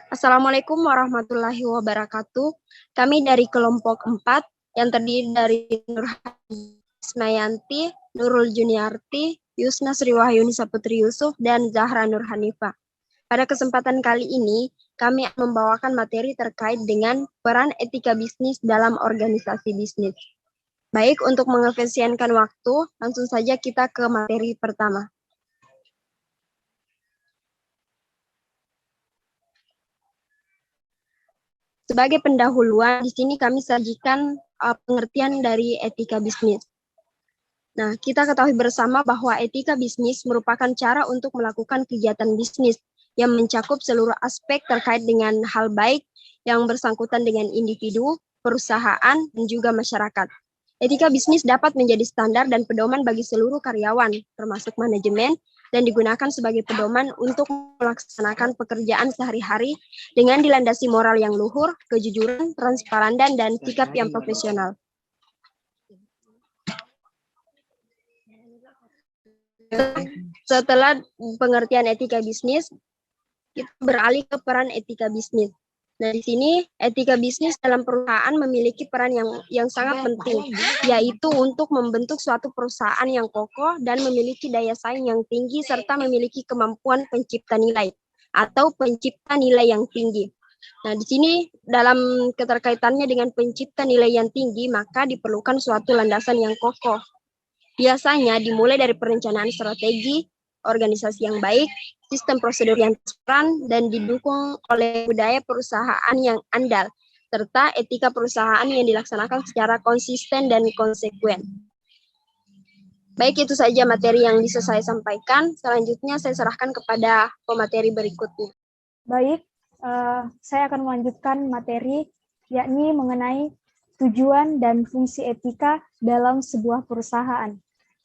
Assalamualaikum warahmatullahi wabarakatuh. Kami dari kelompok 4 yang terdiri dari Nur Ismayanti, Nurul Juniarti, Yusna Sriwahyuni Saputri Yusuf, dan Zahra Nur Hanifah. Pada kesempatan kali ini, kami akan membawakan materi terkait dengan peran etika bisnis dalam organisasi bisnis. Baik, untuk mengefisienkan waktu, langsung saja kita ke materi pertama. Sebagai pendahuluan, di sini kami sajikan pengertian dari etika bisnis. Nah, kita ketahui bersama bahwa etika bisnis merupakan cara untuk melakukan kegiatan bisnis yang mencakup seluruh aspek terkait dengan hal baik yang bersangkutan dengan individu, perusahaan, dan juga masyarakat. Etika bisnis dapat menjadi standar dan pedoman bagi seluruh karyawan, termasuk manajemen, dan digunakan sebagai pedoman untuk melaksanakan pekerjaan sehari-hari dengan dilandasi moral yang luhur, kejujuran, transparan, dan sikap yang profesional. Setelah pengertian etika bisnis, kita beralih ke peran etika bisnis. Nah, di sini etika bisnis dalam perusahaan memiliki peran yang sangat penting, yaitu untuk membentuk suatu perusahaan yang kokoh dan memiliki daya saing yang tinggi serta memiliki kemampuan pencipta nilai atau pencipta nilai yang tinggi. Nah, di sini dalam keterkaitannya dengan pencipta nilai yang tinggi, maka diperlukan suatu landasan yang kokoh. Biasanya dimulai dari perencanaan strategi, organisasi yang baik, sistem prosedur yang transparan, dan didukung oleh budaya perusahaan yang andal, serta etika perusahaan yang dilaksanakan secara konsisten dan konsekuen. Baik, itu saja materi yang bisa saya sampaikan. Selanjutnya saya serahkan kepada pemateri berikutnya. Baik, saya akan melanjutkan materi, yakni mengenai tujuan dan fungsi etika dalam sebuah perusahaan.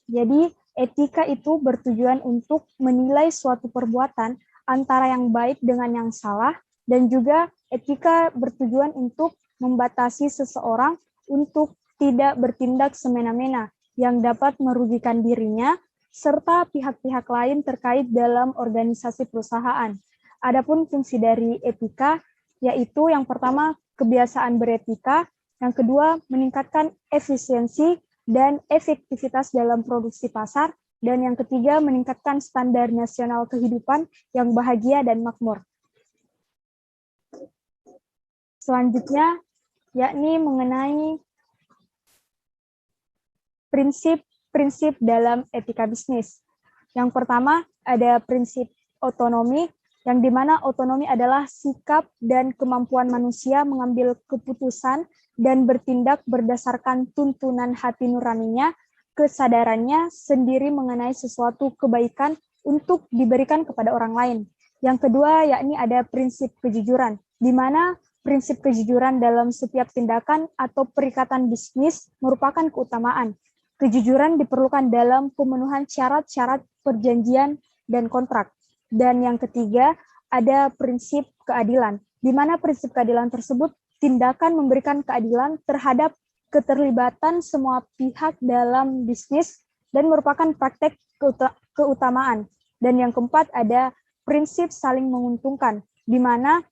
Jadi, etika itu bertujuan untuk menilai suatu perbuatan antara yang baik dengan yang salah, dan juga etika bertujuan untuk membatasi seseorang untuk tidak bertindak semena-mena yang dapat merugikan dirinya, serta pihak-pihak lain terkait dalam organisasi perusahaan. Adapun fungsi dari etika, yaitu yang pertama kebiasaan beretika, yang kedua meningkatkan efisiensi dan efektivitas dalam produksi pasar, dan yang ketiga meningkatkan standar nasional kehidupan yang bahagia dan makmur. Selanjutnya, yakni mengenai prinsip-prinsip dalam etika bisnis. Yang pertama ada prinsip otonomi, yang dimana otonomi adalah sikap dan kemampuan manusia mengambil keputusan dan bertindak berdasarkan tuntunan hati nuraninya, kesadarannya sendiri mengenai sesuatu kebaikan untuk diberikan kepada orang lain. Yang kedua, yakni ada prinsip kejujuran, di mana prinsip kejujuran dalam setiap tindakan atau perikatan bisnis merupakan keutamaan. Kejujuran diperlukan dalam pemenuhan syarat-syarat perjanjian dan kontrak. Dan yang ketiga, ada prinsip keadilan, di mana prinsip keadilan tersebut tindakan memberikan keadilan terhadap keterlibatan semua pihak dalam bisnis dan merupakan praktek keutamaan. Dan yang keempat, ada prinsip saling menguntungkan, di mana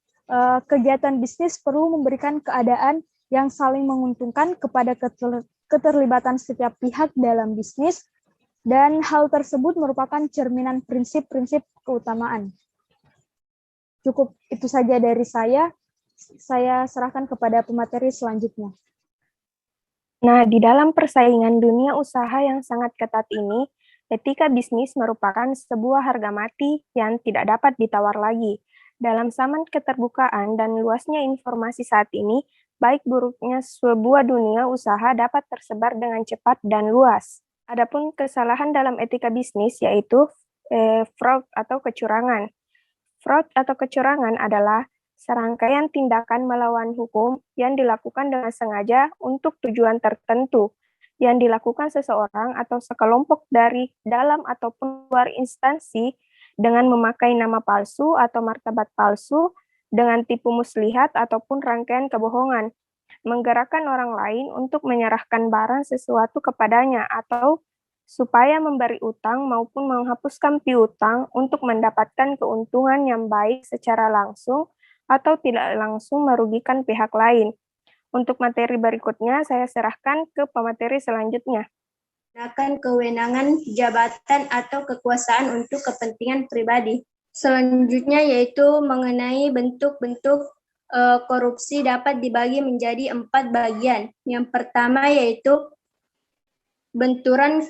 kegiatan bisnis perlu memberikan keadaan yang saling menguntungkan kepada keterlibatan setiap pihak dalam bisnis, dan hal tersebut merupakan cerminan prinsip-prinsip keutamaan. Cukup itu saja dari saya serahkan kepada pemateri selanjutnya. Nah, di dalam persaingan dunia usaha yang sangat ketat ini, etika bisnis merupakan sebuah harga mati yang tidak dapat ditawar lagi. Dalam zaman keterbukaan dan luasnya informasi saat ini, baik buruknya sebuah dunia usaha dapat tersebar dengan cepat dan luas. Adapun kesalahan dalam etika bisnis yaitu fraud atau kecurangan. Fraud atau kecurangan adalah serangkaian tindakan melawan hukum yang dilakukan dengan sengaja untuk tujuan tertentu, yang dilakukan seseorang atau sekelompok dari dalam ataupun luar instansi dengan memakai nama palsu atau martabat palsu, dengan tipu muslihat ataupun rangkaian kebohongan, menggerakkan orang lain untuk menyerahkan barang sesuatu kepadanya atau supaya memberi utang maupun menghapuskan piutang untuk mendapatkan keuntungan yang baik secara langsung atau tidak langsung merugikan pihak lain. Untuk materi berikutnya, saya serahkan ke pemateri selanjutnya. Menggunakan kewenangan jabatan atau kekuasaan untuk kepentingan pribadi. Selanjutnya yaitu mengenai bentuk-bentuk korupsi dapat dibagi menjadi 4 bagian. Yang pertama yaitu benturan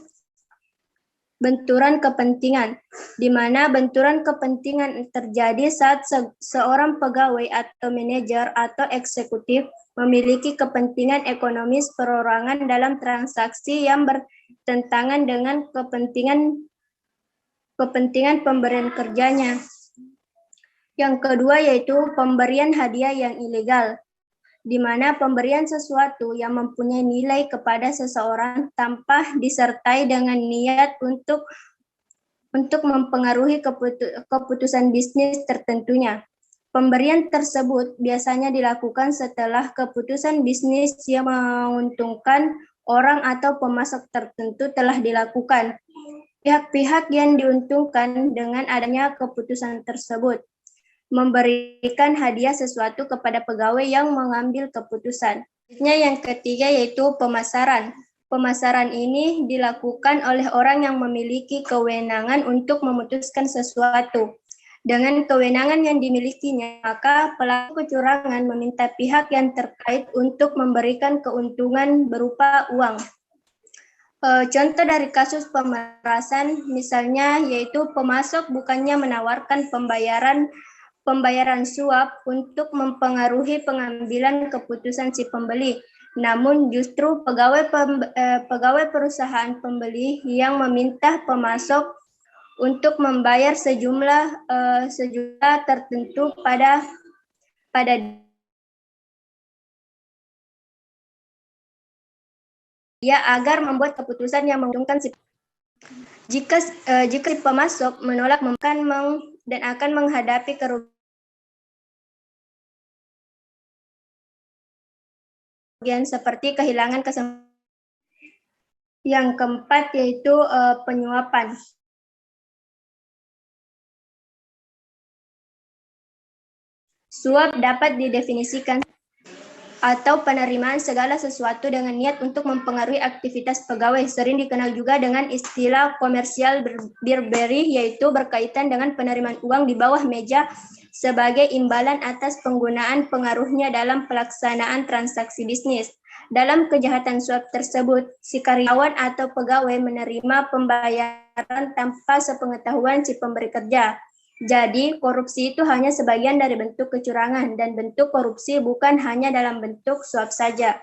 kepentingan, di mana benturan kepentingan terjadi saat seorang pegawai atau manajer atau eksekutif memiliki kepentingan ekonomis perorangan dalam transaksi yang bertentangan dengan kepentingan pemberian kerjanya. Yang kedua yaitu pemberian hadiah yang ilegal, di mana pemberian sesuatu yang mempunyai nilai kepada seseorang tanpa disertai dengan niat untuk mempengaruhi keputusan bisnis tertentunya. Pemberian tersebut biasanya dilakukan setelah keputusan bisnis yang menguntungkan orang atau pemasok tertentu telah dilakukan. Pihak-pihak yang diuntungkan dengan adanya keputusan tersebut memberikan hadiah sesuatu kepada pegawai yang mengambil keputusan. Yang ketiga yaitu pemasaran. Pemasaran ini dilakukan oleh orang yang memiliki kewenangan untuk memutuskan sesuatu. Dengan kewenangan yang dimilikinya, maka pelaku kecurangan meminta pihak yang terkait untuk memberikan keuntungan berupa uang. Contoh dari kasus pemerasan misalnya yaitu pemasok bukannya menawarkan pembayaran suap untuk mempengaruhi pengambilan keputusan si pembeli, namun justru pegawai perusahaan pembeli yang meminta pemasok untuk membayar sejumlah tertentu pada dia agar membuat keputusan yang menguntungkan si. Jika si pemasok menolak dan akan menghadapi kerugian seperti kehilangan kesempatan. Yang keempat yaitu penyuapan. Suap dapat didefinisikan atau penerimaan segala sesuatu dengan niat untuk mempengaruhi aktivitas pegawai, sering dikenal juga dengan istilah komersial bribery, yaitu berkaitan dengan penerimaan uang di bawah meja sebagai imbalan atas penggunaan pengaruhnya dalam pelaksanaan transaksi bisnis. Dalam kejahatan suap tersebut, si karyawan atau pegawai menerima pembayaran tanpa sepengetahuan si pemberi kerja. Jadi, korupsi itu hanya sebagian dari bentuk kecurangan, dan bentuk korupsi bukan hanya dalam bentuk suap saja.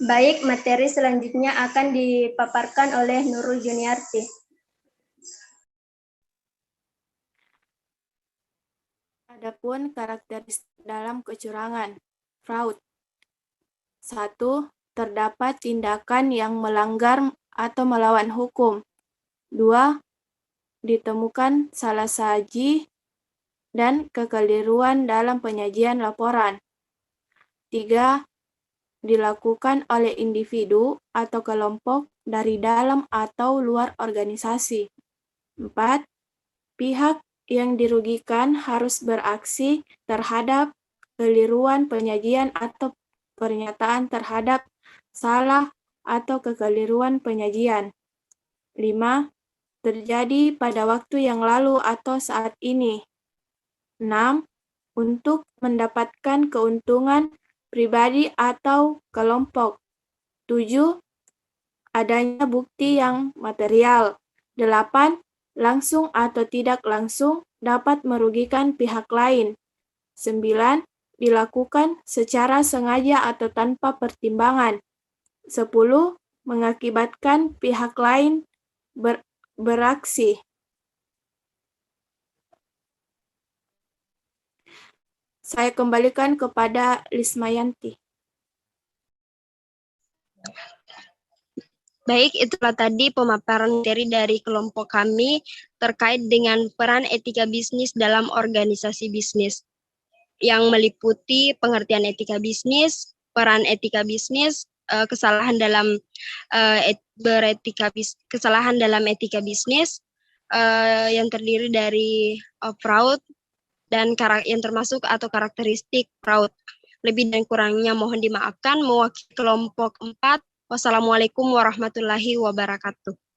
Baik, materi selanjutnya akan dipaparkan oleh Nurul Juniarti. Adapun karakteristik dalam kecurangan, fraud. 1. Terdapat tindakan yang melanggar atau melawan hukum. 2. Ditemukan salah saji dan kekeliruan dalam penyajian laporan. 3. Dilakukan oleh individu atau kelompok dari dalam atau luar organisasi. 4. Pihak yang dirugikan harus beraksi terhadap keliruan penyajian atau pernyataan terhadap salah atau kekeliruan penyajian. 5. Terjadi pada waktu yang lalu atau saat ini. 6. Untuk mendapatkan keuntungan pribadi atau kelompok. 7. Adanya bukti yang material. 8. Langsung atau tidak langsung dapat merugikan pihak lain. 9. Dilakukan secara sengaja atau tanpa pertimbangan. 10. Mengakibatkan pihak lain beraksi. Saya kembalikan kepada Lismayanti. Baik, itulah tadi pemaparan materi dari kelompok kami terkait dengan peran etika bisnis dalam organisasi bisnis, yang meliputi pengertian etika bisnis, peran etika bisnis, kesalahan dalam etika bisnis, yang terdiri dari fraud, dan yang termasuk atau karakteristik fraud. Lebih dan kurangnya mohon dimaafkan. Mewakili kelompok 4, wassalamualaikum warahmatullahi wabarakatuh.